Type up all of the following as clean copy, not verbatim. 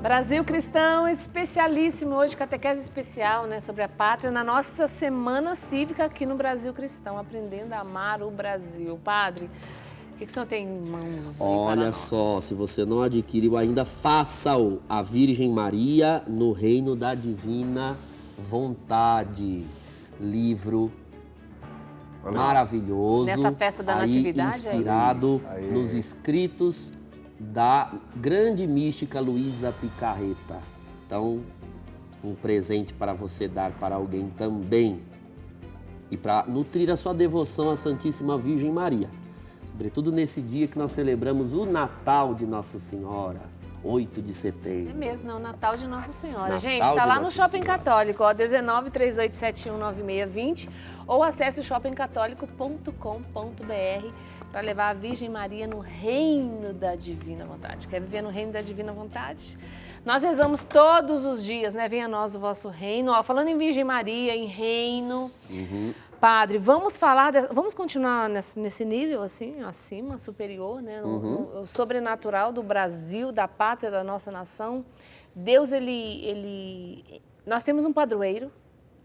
Brasil Cristão, especialíssimo hoje, catequese especial, né, sobre a pátria, na nossa Semana Cívica aqui no Brasil Cristão, aprendendo a amar o Brasil. Padre, o que o senhor tem em mãos aí para nós? Olha só, se você não adquiriu ainda, faça-o. A Virgem Maria no Reino da Divina Vontade. Livro maravilhoso. Nessa festa da Natividade, inspirado nos escritos da grande mística Luísa Picarreta. Então, um presente para você dar para alguém também. E para nutrir a sua devoção à Santíssima Virgem Maria. Sobretudo nesse dia que nós celebramos o Natal de Nossa Senhora, 8 de setembro. É mesmo, não, o Natal de Nossa Senhora. Natal Gente, está de lá no Nossa Shopping Senhora. Católico, ó, 19 38719620, ou acesse o shoppingcatólico.com.br para levar a Virgem Maria no Reino da Divina Vontade. Quer viver no Reino da Divina Vontade? Nós rezamos todos os dias, né? Venha a nós o vosso reino. Ó, falando em Virgem Maria, em reino... Padre, vamos vamos continuar nesse nível, assim, acima, superior, né? No sobrenatural do Brasil, da pátria, da nossa nação. Deus, nós temos um padroeiro,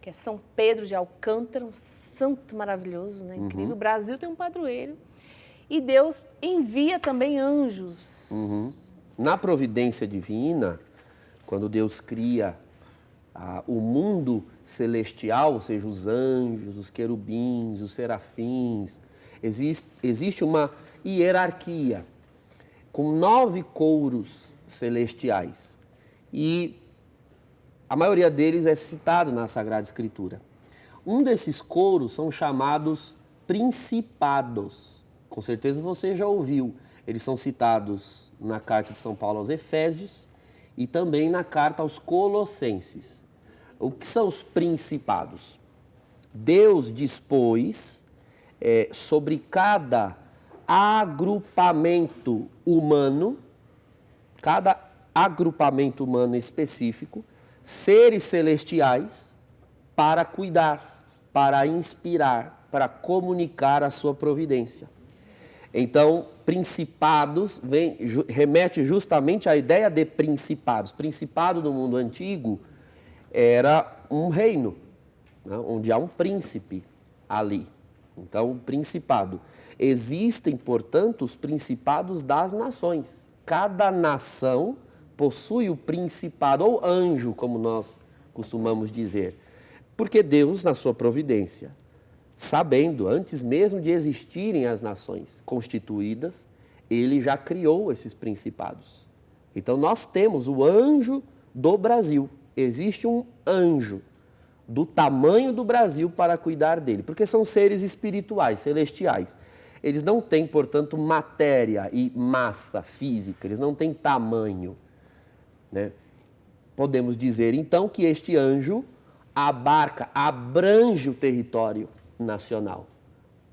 que é São Pedro de Alcântara, um santo maravilhoso, né? Incrível. O Brasil tem um padroeiro. E Deus envia também anjos. Na providência divina, quando Deus cria o mundo celestial, ou seja, os anjos, os querubins, os serafins, existe uma hierarquia com 9 couros celestiais. E a maioria deles é citado na Sagrada Escritura. Um desses couros são chamados principados. Com certeza você já ouviu. Eles são citados na carta de São Paulo aos Efésios e também na carta aos Colossenses. O que são os principados? Deus dispôs sobre cada agrupamento humano, específico, seres celestiais para cuidar, para inspirar, para comunicar a sua providência. Então, principados remete justamente à ideia de principados. Principado no mundo antigo era um reino, né, onde há um príncipe ali. Então, principado. Existem, portanto, os principados das nações. Cada nação possui o principado, ou anjo, como nós costumamos dizer. Porque Deus, na sua providência, sabendo, antes mesmo de existirem as nações constituídas, ele já criou esses principados. Então, nós temos o anjo do Brasil. Existe um anjo do tamanho do Brasil para cuidar dele, porque são seres espirituais, celestiais. Eles não têm, portanto, matéria e massa física, eles não têm tamanho, né? Podemos dizer, então, que este anjo abrange o território nacional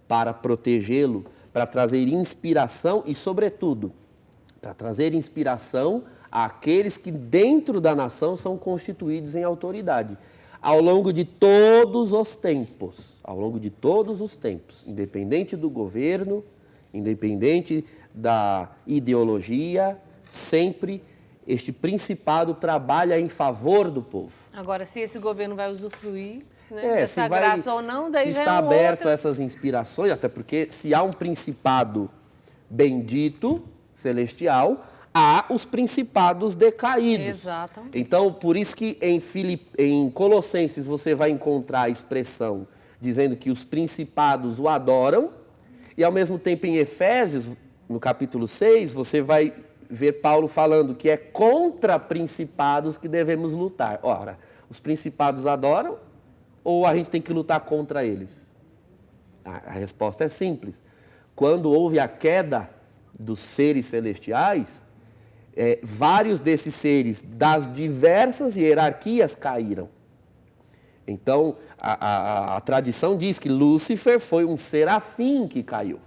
para protegê-lo, para trazer inspiração e, sobretudo, para trazer inspiração àqueles que dentro da nação são constituídos em autoridade. Ao longo de todos os tempos, independente do governo, independente da ideologia, sempre este principado trabalha em favor do povo. Agora, se esse governo vai usufruir, né, dessa graça ou não, daí se vem está aberto outra. a essas inspirações, até porque se há um principado bendito, celestial, há os principados decaídos. Exatamente. Então, por isso que em Colossenses você vai encontrar a expressão dizendo que os principados o adoram, e ao mesmo tempo em Efésios, no capítulo 6, você vai ver Paulo falando que é contra principados que devemos lutar. Ora, os principados adoram ou a gente tem que lutar contra eles? A resposta é simples. Quando houve a queda dos seres celestiais, vários desses seres das diversas hierarquias caíram. Então, a tradição diz que Lúcifer foi um serafim que caiu.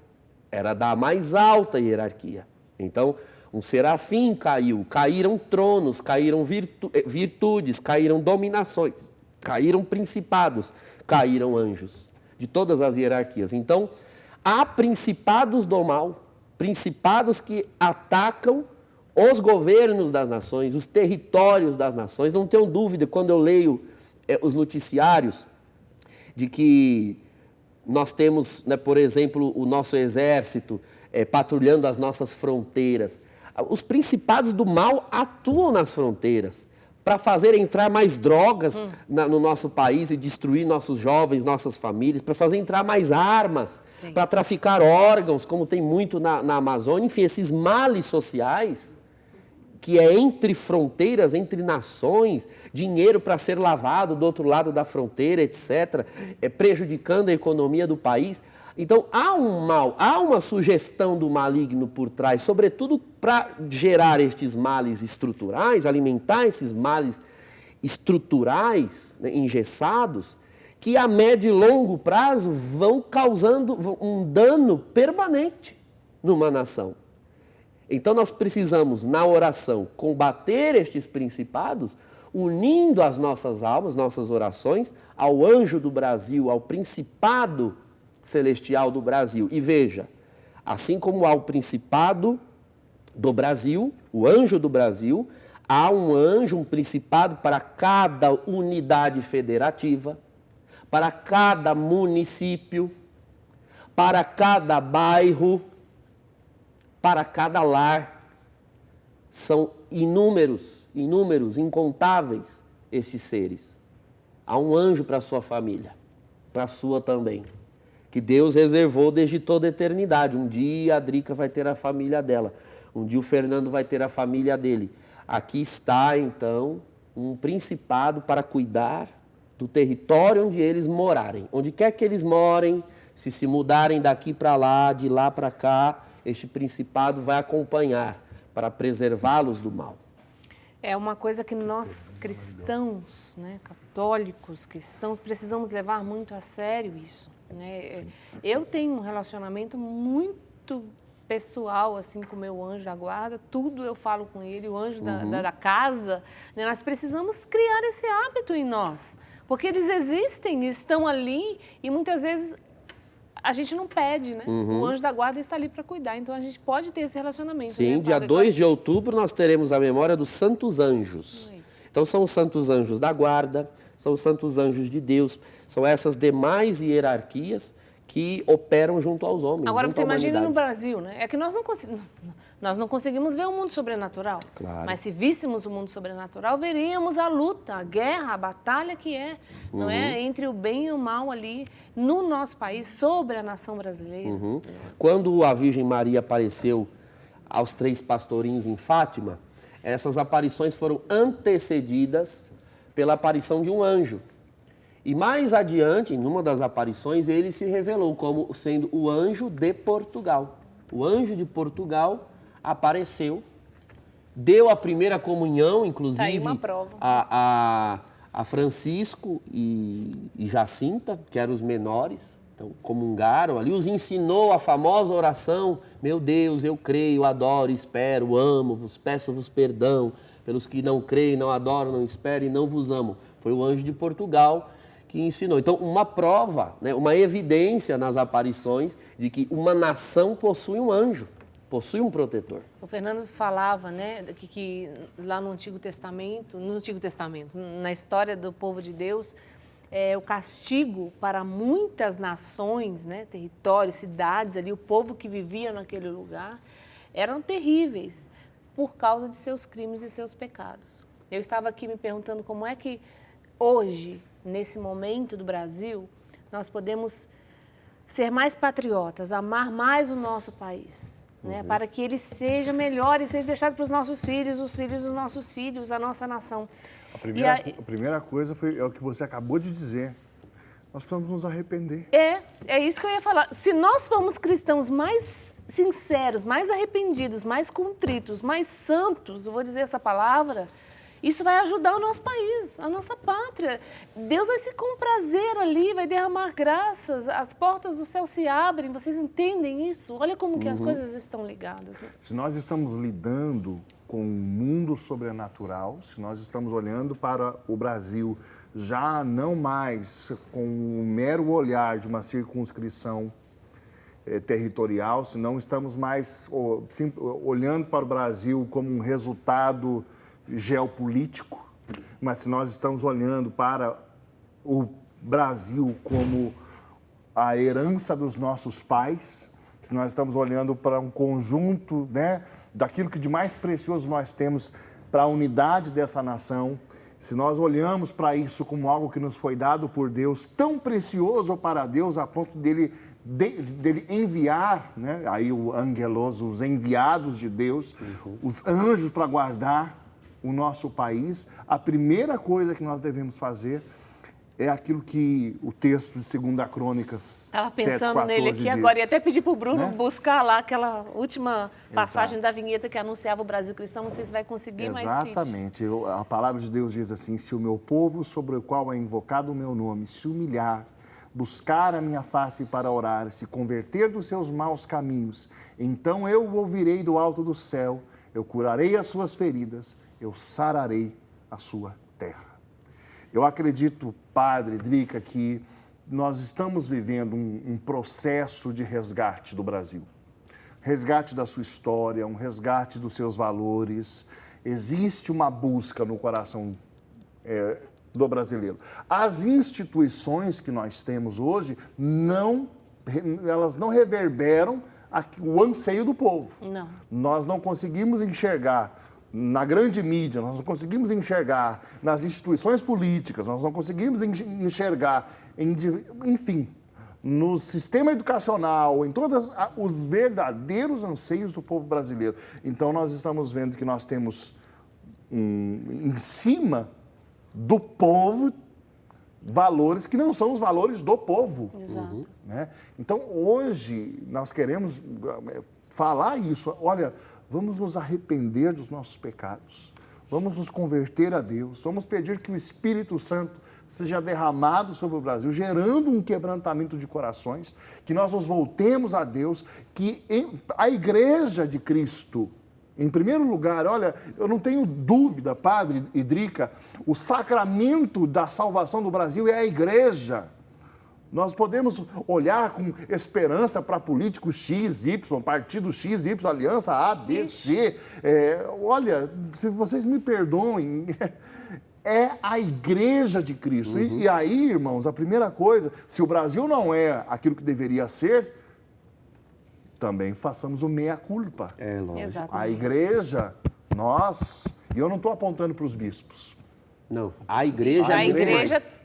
Era da mais alta hierarquia. Então, um serafim caiu, caíram tronos, caíram virtudes, caíram dominações, caíram principados, caíram anjos, de todas as hierarquias. Então, há principados do mal, principados que atacam os governos das nações, os territórios das nações. Não tenho dúvida, quando eu leio os noticiários, de que nós temos, né, por exemplo, o nosso exército patrulhando as nossas fronteiras. Os principados do mal atuam nas fronteiras para fazer entrar mais drogas no nosso país e destruir nossos jovens, nossas famílias, para fazer entrar mais armas, para traficar órgãos, como tem muito na Amazônia. Enfim, esses males sociais, que é entre fronteiras, entre nações, dinheiro para ser lavado do outro lado da fronteira, etc., prejudicando a economia do país. Então, há um mal, há uma sugestão do maligno por trás, sobretudo para gerar estes males estruturais, alimentar esses males estruturais, né, engessados, que a médio e longo prazo vão causando um dano permanente numa nação. Então, nós precisamos, na oração, combater estes principados, unindo as nossas almas, nossas orações, ao anjo do Brasil, ao principado celestial do Brasil. E veja, assim como há o principado do Brasil, o anjo do Brasil, há um anjo, um principado para cada unidade federativa, para cada município, para cada bairro, para cada lar. São inúmeros, incontáveis estes seres. Há um anjo para a sua família, para a sua também, que Deus reservou desde toda a eternidade. Um dia a Drica vai ter a família dela, um dia o Fernando vai ter a família dele. Aqui está, então, um principado para cuidar do território onde eles morarem. Onde quer que eles morem, se mudarem daqui para lá, de lá para cá, este principado vai acompanhar para preservá-los do mal. É uma coisa que nós cristãos, né, católicos, cristãos, precisamos levar muito a sério isso. Né? Eu tenho um relacionamento muito pessoal assim com o meu anjo da guarda, tudo eu falo com ele, o anjo da casa. Né? Nós precisamos criar esse hábito em nós, porque eles existem, estão ali e muitas vezes a gente não pede, né? O anjo da guarda está ali para cuidar, então a gente pode ter esse relacionamento. Sim, né, dia 2 de outubro nós teremos a memória dos santos anjos. Então são os santos anjos da guarda, são os santos anjos de Deus, são essas demais hierarquias que operam junto aos homens. Agora junto você à imagina humanidade. no Brasil, né? É que nós não conseguimos ver o mundo sobrenatural. Claro. Mas se víssemos o mundo sobrenatural, veríamos a luta, a guerra, a batalha que é, não é? Entre o bem e o mal ali no nosso país, sobre a nação brasileira. Quando a Virgem Maria apareceu aos 3 pastorinhos em Fátima, essas aparições foram antecedidas pela aparição de um anjo. E mais adiante, numa das aparições, ele se revelou como sendo o anjo de Portugal. O anjo de Portugal apareceu, deu a primeira comunhão, inclusive, Tá aí uma prova. a Francisco e Jacinta, que eram os menores, então comungaram ali, os ensinou a famosa oração: meu Deus, eu creio, adoro, espero, amo-vos, peço-vos perdão pelos que não creem, não adoram, não esperam e não vos amam. Foi o anjo de Portugal que ensinou. Então, uma prova, né, uma evidência nas aparições de que uma nação possui um anjo, possui um protetor. O Fernando falava, né, que lá no Antigo Testamento, na história do povo de Deus, o castigo para muitas nações, né, territórios, cidades ali, o povo que vivia naquele lugar, eram terríveis por causa de seus crimes e seus pecados. Eu estava aqui me perguntando como é que hoje, nesse momento do Brasil, nós podemos ser mais patriotas, amar mais o nosso país, né? Para que ele seja melhor e seja deixado para os nossos filhos, os filhos dos nossos filhos, a nossa nação. A primeira coisa é o que você acabou de dizer. Nós precisamos nos arrepender. É isso que eu ia falar. Se nós formos cristãos mais sinceros, mais arrependidos, mais contritos, mais santos, eu vou dizer essa palavra, isso vai ajudar o nosso país, a nossa pátria. Deus vai se comprazer ali, vai derramar graças, as portas do céu se abrem. Vocês entendem isso? Olha como que as coisas estão ligadas. Né? Se nós estamos lidando com o mundo sobrenatural, se nós estamos olhando para o Brasil já não mais com o mero olhar de uma circunscrição territorial, se não estamos mais olhando para o Brasil como um resultado geopolítico, mas se nós estamos olhando para o Brasil como a herança dos nossos pais, se nós estamos olhando para um conjunto, né, daquilo que de mais precioso nós temos para a unidade dessa nação, se nós olhamos para isso como algo que nos foi dado por Deus, tão precioso para Deus a ponto dele enviar, né, aí o angelos, os enviados de Deus, os anjos para guardar o nosso país, a primeira coisa que nós devemos fazer é aquilo que o texto de 2 Crônicas 7:14 Estava pensando nele aqui agora e até pedi para o Bruno, né, buscar lá aquela última passagem da vinheta que anunciava o Brasil cristão. Não sei se vai conseguir, mas exatamente. A palavra de Deus diz assim: se o meu povo, sobre o qual é invocado o meu nome, se humilhar, buscar a minha face para orar, se converter dos seus maus caminhos, então eu o ouvirei do alto do céu, eu curarei as suas feridas, eu sararei a sua terra. Eu acredito, Padre Drica, que nós estamos vivendo um processo de resgate do Brasil. Resgate da sua história, um resgate dos seus valores. Existe uma busca no coração do brasileiro. As instituições que nós temos hoje, elas não reverberam o anseio do povo. Não. Nós não conseguimos enxergar na grande mídia, nós não conseguimos enxergar nas instituições políticas, nós não conseguimos enxergar, enfim, no sistema educacional, em todos os verdadeiros anseios do povo brasileiro. Então, nós estamos vendo que nós temos, em cima do povo, valores que não são os valores do povo. Exato. Né? Então, hoje, nós queremos falar isso. Olha, vamos nos arrepender dos nossos pecados, vamos nos converter a Deus, vamos pedir que o Espírito Santo seja derramado sobre o Brasil, gerando um quebrantamento de corações, que nós nos voltemos a Deus, que a Igreja de Cristo, em primeiro lugar, olha, eu não tenho dúvida, Padre Drica, o sacramento da salvação do Brasil é a Igreja. Nós podemos olhar com esperança para políticos X, Y, partido X, Y, aliança A, B, C. Olha, se vocês me perdoem, é a Igreja de Cristo. E aí, irmãos, a primeira coisa, se o Brasil não é aquilo que deveria ser, também façamos o meia-culpa. É, lógico. Exatamente. A Igreja, nós, e eu não estou apontando para os bispos. Não, a igreja A é muito igreja, mais.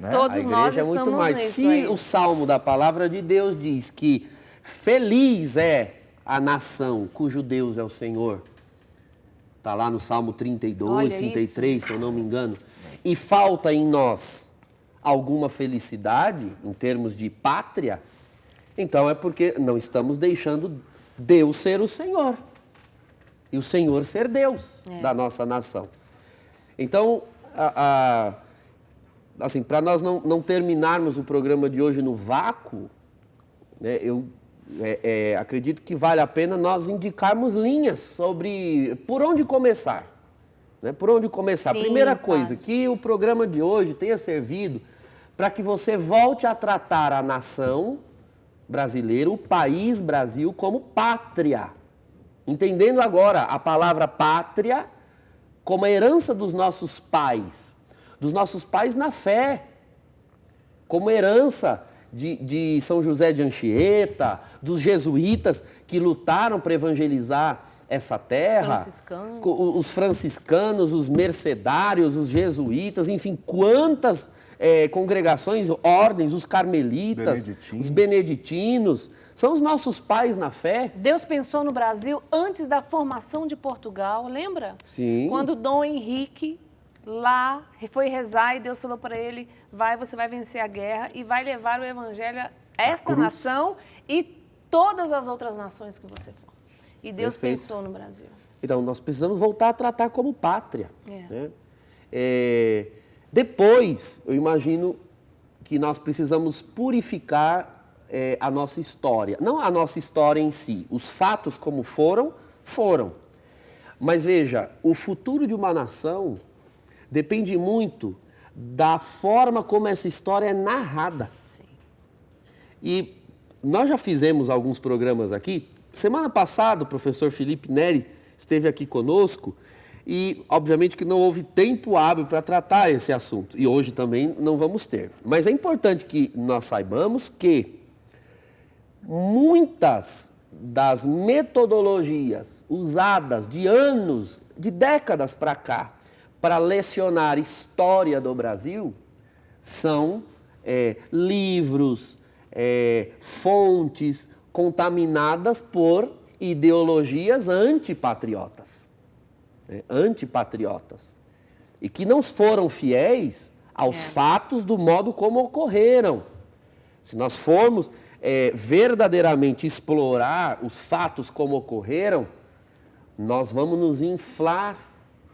né? todos A nós igreja é muito estamos mais. nisso Se aí. o salmo da palavra de Deus diz que feliz é a nação cujo Deus é o Senhor, está lá no Salmo 32, Olha 33, isso. se eu não me engano, e falta em nós alguma felicidade em termos de pátria, então é porque não estamos deixando Deus ser o Senhor e o Senhor ser Deus da nossa nação. Então, assim, para nós não terminarmos o programa de hoje no vácuo, né, eu acredito que vale a pena nós indicarmos linhas sobre por onde começar. Né? Por onde começar? Sim, Primeira claro. coisa, que o programa de hoje tenha servido para que você volte a tratar a nação brasileira, o país Brasil, como pátria. Entendendo agora a palavra pátria como a herança dos nossos pais na fé, como herança de São José de Anchieta, dos jesuítas que lutaram para evangelizar essa terra, os franciscanos, os mercedários, os jesuítas, enfim, quantas congregações, ordens, os carmelitas, os beneditinos, são os nossos pais na fé. Deus pensou no Brasil antes da formação de Portugal, lembra? Sim. Quando Dom Henrique lá foi rezar e Deus falou para ele, você vai vencer a guerra e vai levar o evangelho a esta nação e todas as outras nações que você for. E Deus Perfeito. pensou no Brasil. Então, nós precisamos voltar a tratar como pátria. É. Né? Depois, eu imagino que nós precisamos purificar a nossa história. Não a nossa história em si. Os fatos como foram. Mas veja, o futuro de uma nação depende muito da forma como essa história é narrada. Sim. E nós já fizemos alguns programas aqui. Semana passada, o professor Felipe Neri esteve aqui conosco e, obviamente, que não houve tempo hábil para tratar esse assunto. E hoje também não vamos ter. Mas é importante que nós saibamos que muitas das metodologias usadas de anos, de décadas para cá, para lecionar história do Brasil, são livros, fontes contaminadas por ideologias antipatriotas. Antipatriotas. E que não foram fiéis aos fatos do modo como ocorreram. Se nós formos verdadeiramente explorar os fatos como ocorreram, nós vamos nos inflar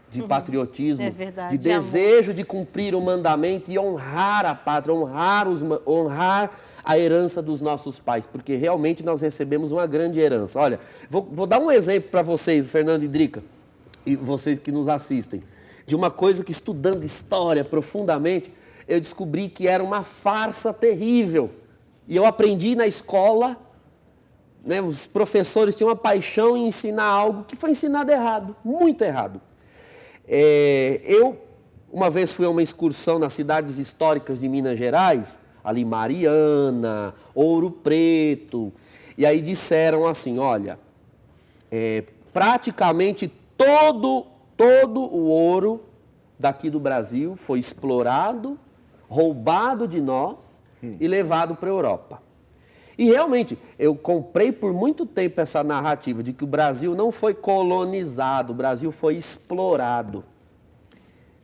de patriotismo, de desejo de cumprir o mandamento e honrar a pátria, honrar a herança dos nossos pais, porque realmente nós recebemos uma grande herança. Olha, vou dar um exemplo para vocês, Fernando e Drica, e vocês que nos assistem, de uma coisa que, estudando história profundamente, eu descobri que era uma farsa terrível. E eu aprendi na escola, né, os professores tinham uma paixão em ensinar algo que foi ensinado errado, muito errado. Eu, uma vez, fui a uma excursão nas cidades históricas de Minas Gerais, ali Mariana, Ouro Preto, e aí disseram assim, olha, praticamente todo o ouro daqui do Brasil foi explorado, roubado de nós e levado para a Europa. E realmente, eu comprei por muito tempo essa narrativa de que o Brasil não foi colonizado, o Brasil foi explorado.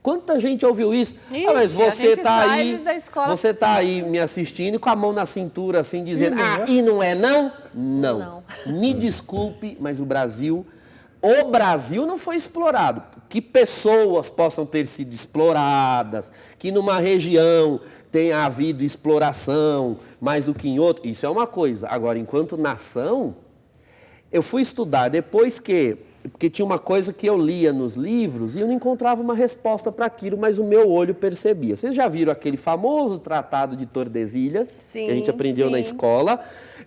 Quanta gente ouviu isso? Ixi, mas você está aí me assistindo com a mão na cintura assim, dizendo, e não é não? Não. Me desculpe, mas o Brasil não foi explorado. Que pessoas possam ter sido exploradas, que numa região tenha havido exploração mais do que em outra, isso é uma coisa. Agora, enquanto nação, eu fui estudar depois porque tinha uma coisa que eu lia nos livros e eu não encontrava uma resposta para aquilo, mas o meu olho percebia. Vocês já viram aquele famoso Tratado de Tordesilhas, sim, que a gente aprendeu na escola?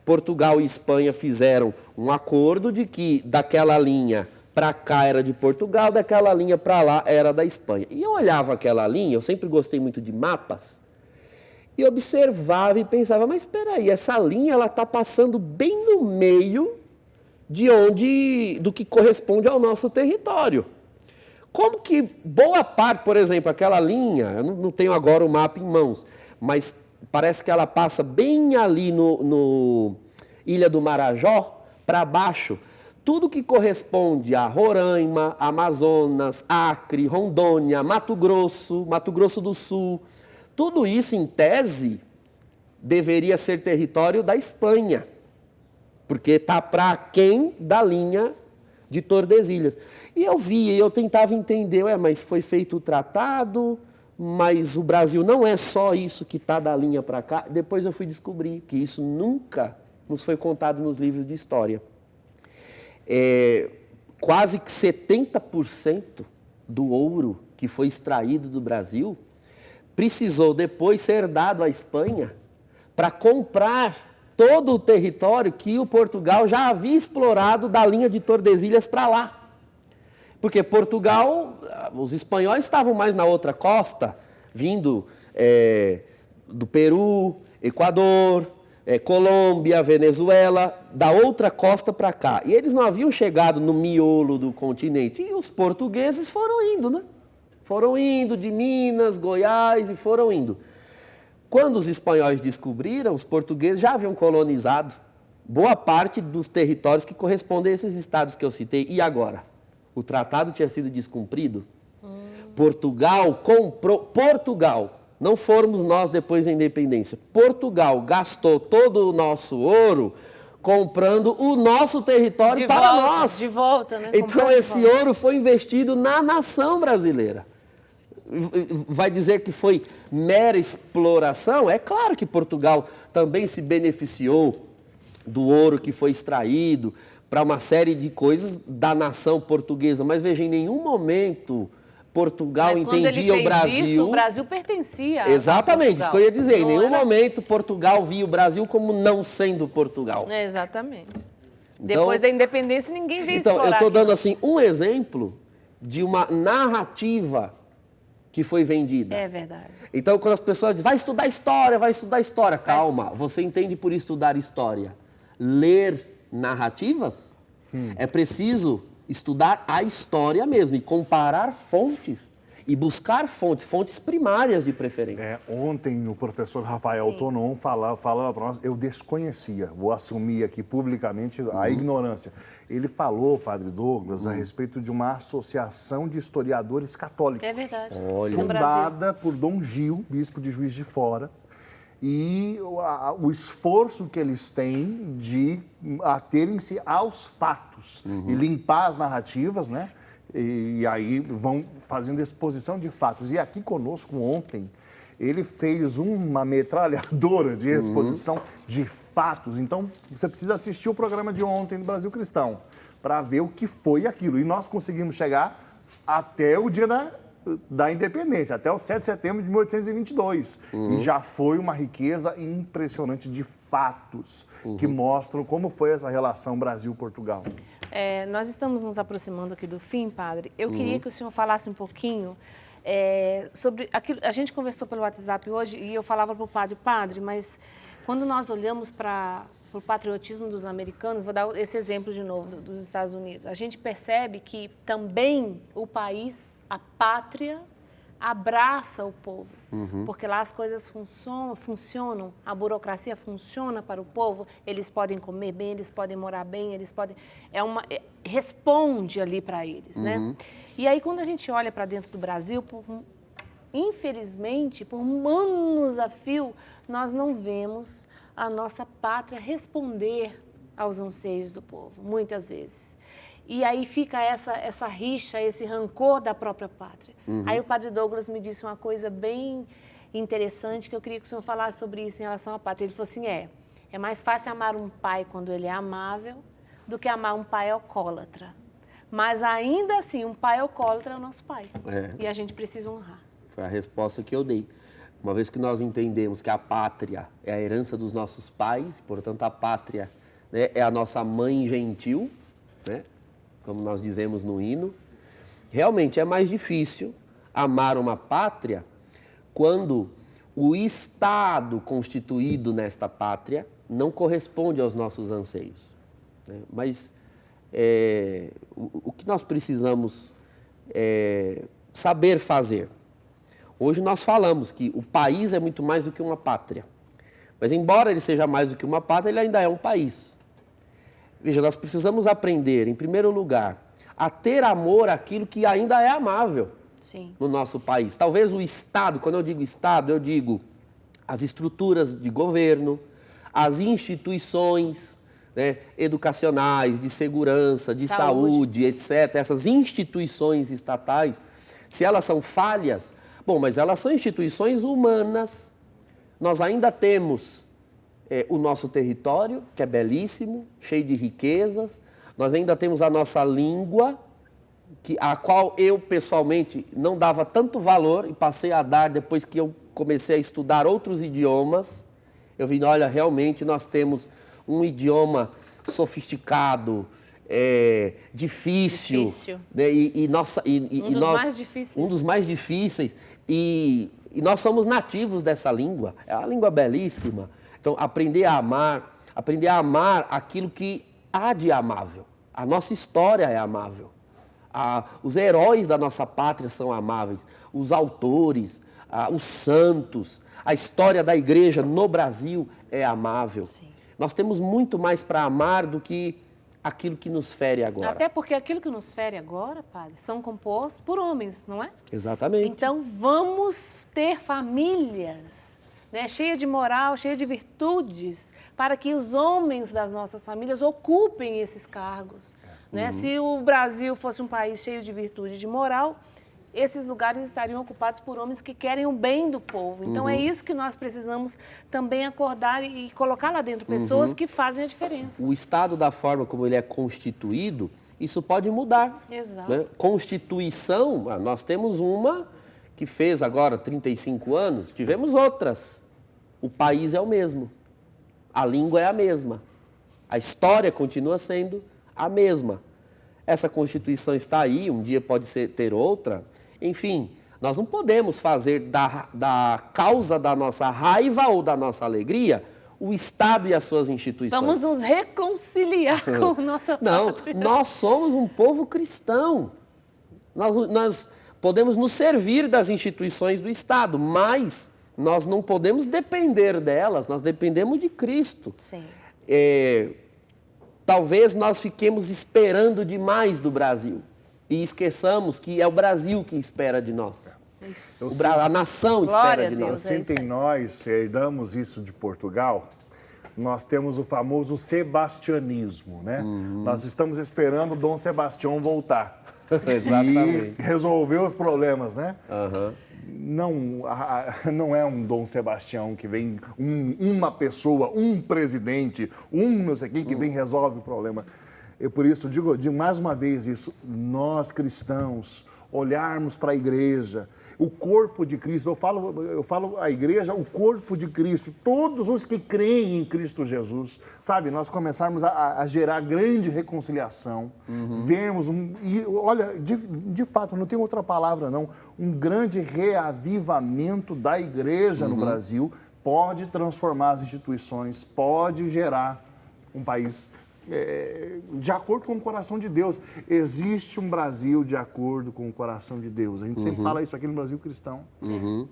Portugal e Espanha fizeram um acordo de que daquela linha para cá era de Portugal, daquela linha para lá era da Espanha. E eu olhava aquela linha, eu sempre gostei muito de mapas, e observava e pensava, mas espera aí, essa linha ela está passando bem no meio do que corresponde ao nosso território. Como que boa parte, por exemplo, aquela linha, eu não tenho agora o mapa em mãos, mas parece que ela passa bem ali no Ilha do Marajó, para baixo, tudo que corresponde a Roraima, Amazonas, Acre, Rondônia, Mato Grosso do Sul, tudo isso, em tese, deveria ser território da Espanha, porque está para aquém da linha de Tordesilhas. E eu via, eu tentava entender, mas foi feito o tratado, mas o Brasil não é só isso que está da linha para cá. Depois eu fui descobrir que isso nunca nos foi contado nos livros de história. Quase que 70% do ouro que foi extraído do Brasil precisou depois ser dado à Espanha para comprar todo o território que o Portugal já havia explorado da linha de Tordesilhas para lá. Porque Portugal, os espanhóis estavam mais na outra costa, vindo do Peru, Equador, Colômbia, Venezuela, da outra costa para cá. E eles não haviam chegado no miolo do continente. E os portugueses foram indo, né? Foram indo de Minas, Goiás e foram indo. Quando os espanhóis descobriram, os portugueses já haviam colonizado boa parte dos territórios que correspondem a esses estados que eu citei. E agora? O tratado tinha sido descumprido? Portugal comprou... Não fomos nós depois da independência. Portugal gastou todo o nosso ouro comprando o nosso território para nós. De volta, né? Então esse ouro foi investido na nação brasileira. Vai dizer que foi mera exploração? É claro que Portugal também se beneficiou do ouro que foi extraído para uma série de coisas da nação portuguesa. Mas veja, em nenhum momento Portugal Mas quando entendia ele o Brasil. fez isso, o Brasil pertencia Exatamente, a isso que eu ia dizer. Em Não nenhum era? momento Portugal via o Brasil como não sendo Portugal. Exatamente. Depois da independência, ninguém veio Então, eu explorar estou aqui, dando não. assim um exemplo de uma narrativa que foi vendida. É verdade. Então, quando as pessoas dizem, vai estudar história. Calma, você entende por estudar história. Ler narrativas? É preciso estudar a história mesmo e comparar fontes e buscar fontes primárias de preferência. Ontem o professor Rafael Tonon falava para nós, eu desconhecia, vou assumir aqui publicamente a ignorância. Ele falou, Padre Douglas, a respeito de uma associação de historiadores católicos. É verdade. Olha. No Brasil. Fundada por Dom Gil, bispo de Juiz de Fora, e o esforço que eles têm de aterem-se aos fatos e limpar as narrativas, né? E aí vão fazendo exposição de fatos. E aqui conosco ontem, ele fez uma metralhadora de exposição de fatos. Então, você precisa assistir o programa de ontem do Brasil Cristão para ver o que foi aquilo. E nós conseguimos chegar até o dia da independência, até o 7 de setembro de 1822. E já foi uma riqueza impressionante de fatos que mostram como foi essa relação Brasil-Portugal. Nós estamos nos aproximando aqui do fim, padre. Eu queria que o senhor falasse um pouquinho sobre aquilo. A gente conversou pelo WhatsApp hoje e eu falava para o padre, mas quando nós olhamos para o patriotismo dos americanos, vou dar esse exemplo de novo dos Estados Unidos, a gente percebe que também o país, a pátria, abraça o povo, porque lá as coisas funcionam, a burocracia funciona para o povo, eles podem comer bem, eles podem morar bem, eles podem... responde ali para eles, né? E aí, quando a gente olha para dentro do Brasil, infelizmente, por anos a fio, nós não vemos a nossa pátria responder aos anseios do povo, muitas vezes. E aí fica essa rixa, esse rancor da própria pátria. Aí o padre Douglas me disse uma coisa bem interessante, que eu queria que o senhor falasse sobre isso em relação à pátria. Ele falou assim, é mais fácil amar um pai quando ele é amável do que amar um pai alcoólatra. Mas ainda assim, um pai alcoólatra é o nosso pai. E a gente precisa honrar. Foi a resposta que eu dei. Uma vez que nós entendemos que a pátria é a herança dos nossos pais, portanto a pátria, né, é a nossa mãe gentil, né, como nós dizemos no hino, realmente é mais difícil amar uma pátria quando o Estado constituído nesta pátria não corresponde aos nossos anseios, né? Mas o que nós precisamos saber fazer? Hoje nós falamos que o país é muito mais do que uma pátria. Mas embora ele seja mais do que uma pátria, ele ainda é um país. Veja, nós precisamos aprender, em primeiro lugar, a ter amor àquilo que ainda é amável no nosso país. Talvez o Estado, quando eu digo Estado, eu digo as estruturas de governo, as instituições, né, educacionais, de segurança, de saúde, etc. Essas instituições estatais, se elas são falhas, bom, mas elas são instituições humanas. Nós ainda temos o nosso território, que é belíssimo, cheio de riquezas. Nós ainda temos a nossa língua, a qual eu, pessoalmente, não dava tanto valor e passei a dar depois que eu comecei a estudar outros idiomas. Eu vi, olha, realmente nós temos um idioma sofisticado, difícil. Né? Um dos mais difíceis. E nós somos nativos dessa língua. É uma língua belíssima. Então, aprender a amar aquilo que há de amável. A nossa história é amável. Os heróis da nossa pátria são amáveis. Os autores, os santos, a história da igreja no Brasil é amável. Sim. Nós temos muito mais para amar do que aquilo que nos fere agora. Até porque aquilo que nos fere agora, padre, são compostos por homens, não é? Exatamente. Então, vamos ter famílias, né, cheias de moral, cheias de virtudes, para que os homens das nossas famílias ocupem esses cargos. Né? Se o Brasil fosse um país cheio de virtude e de moral, esses lugares estariam ocupados por homens que querem o bem do povo. Então, é isso que nós precisamos também acordar e colocar lá dentro pessoas que fazem a diferença. O Estado, da forma como ele é constituído, isso pode mudar. Exato. Né? Constituição, nós temos uma que fez agora 35 anos, tivemos outras. O país é o mesmo, a língua é a mesma, a história continua sendo a mesma. Essa Constituição está aí, um dia pode ter outra. Enfim, nós não podemos fazer da causa da nossa raiva ou da nossa alegria o Estado e as suas instituições. Vamos nos reconciliar com nossa pátria. Não, nós somos um povo cristão. Nós podemos nos servir das instituições do Estado, mas nós não podemos depender delas, nós dependemos de Cristo. Sim. Talvez nós fiquemos esperando demais do Brasil e esqueçamos que é o Brasil que espera de nós. A nação espera de nós. Eu sinto em nós, herdamos isso de Portugal, nós temos o famoso sebastianismo, né? Nós estamos esperando o Dom Sebastião voltar. Exatamente. E resolver os problemas, né? Uhum. Não é um Dom Sebastião que vem, uma pessoa, um presidente, não sei quem que vem e resolve o problema. Eu por isso digo mais uma vez isso, nós cristãos olharmos para a igreja, o corpo de Cristo, eu falo a igreja, o corpo de Cristo, todos os que creem em Cristo Jesus, sabe, nós começarmos a gerar grande reconciliação, vermos, e olha, de fato, não tem outra palavra não, um grande reavivamento da igreja no Brasil pode transformar as instituições, pode gerar um país de acordo com o coração de Deus. Existe um Brasil de acordo com o coração de Deus. A gente sempre fala isso aqui no Brasil cristão.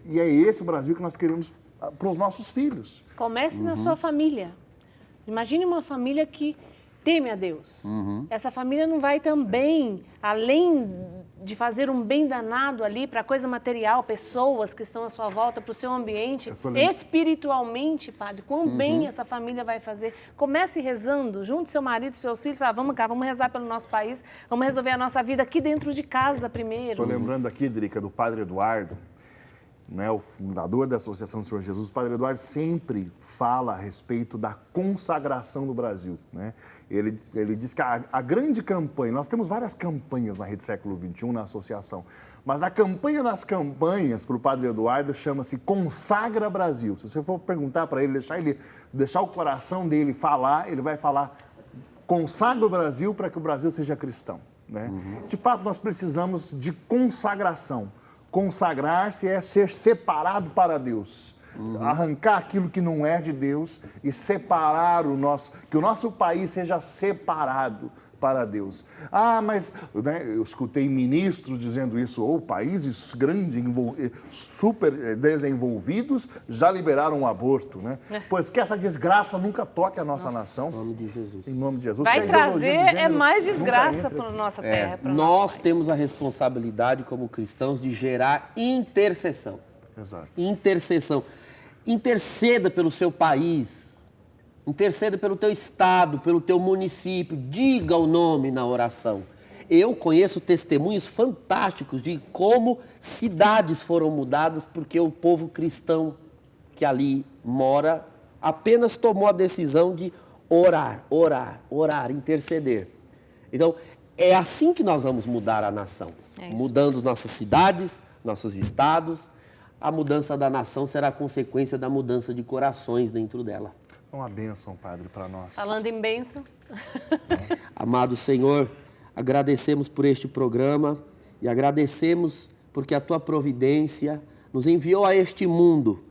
E é esse o Brasil que nós queremos para os nossos filhos. Comece na sua família. Imagine uma família que teme a Deus. Essa família não vai também, além de fazer um bem danado ali para a coisa material, pessoas que estão à sua volta, para o seu ambiente, espiritualmente, padre, quão bem essa família vai fazer. Comece rezando, junte seu marido, seus filhos, fala, vamos cá, vamos rezar pelo nosso país, vamos resolver a nossa vida aqui dentro de casa primeiro. Estou lembrando aqui, Drica, do Padre Eduardo, né, o fundador da Associação do Senhor Jesus. O Padre Eduardo sempre fala a respeito da consagração do Brasil, né? Ele diz que a grande campanha, nós temos várias campanhas na Rede Século XXI, na associação, mas a campanha das campanhas para o Padre Eduardo chama-se Consagra Brasil. Se você for perguntar para ele, deixar o coração dele falar, ele vai falar consagra o Brasil para que o Brasil seja cristão, né? De fato, nós precisamos de consagração. Consagrar-se é ser separado para Deus. Arrancar aquilo que não é de Deus e separar que o nosso país seja separado para Deus. Mas eu escutei ministros dizendo isso, ou países grandes, super desenvolvidos, já liberaram o aborto, né? Pois que essa desgraça nunca toque a nossa nação. Em nome de Jesus. Em nome de Jesus. Vai trazer mais desgraça para a nossa terra. Nós temos a responsabilidade como cristãos de gerar intercessão. Exato. Intercessão. Interceda pelo seu país, interceda pelo teu estado, pelo teu município, diga o nome na oração. Eu conheço testemunhos fantásticos de como cidades foram mudadas porque o povo cristão que ali mora apenas tomou a decisão de orar, interceder. Então, é assim que nós vamos mudar a nação, mudando nossas cidades, nossos estados. A mudança da nação será consequência da mudança de corações dentro dela. Uma bênção, Padre, para nós. Falando em bênção. Amado Senhor, agradecemos por este programa e agradecemos porque a Tua providência nos enviou a este mundo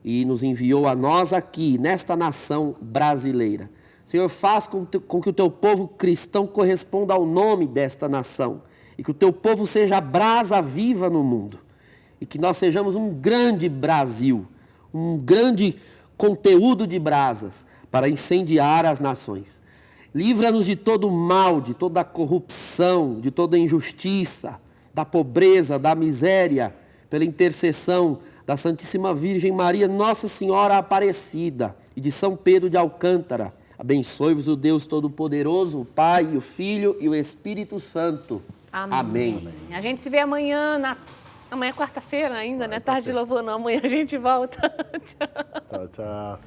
e nos enviou a nós aqui, nesta nação brasileira. Senhor, faz com que o Teu povo cristão corresponda ao nome desta nação e que o Teu povo seja a brasa viva no mundo. E que nós sejamos um grande Brasil, um grande conteúdo de brasas para incendiar as nações. Livra-nos de todo mal, de toda corrupção, de toda injustiça, da pobreza, da miséria, pela intercessão da Santíssima Virgem Maria, Nossa Senhora Aparecida e de São Pedro de Alcântara. Abençoe-vos o Deus Todo-Poderoso, o Pai, o Filho e o Espírito Santo. Amém. A gente se vê amanhã Amanhã é quarta-feira ainda, né? Tarde de louvor não. Amanhã a gente volta. Tchau, tchau.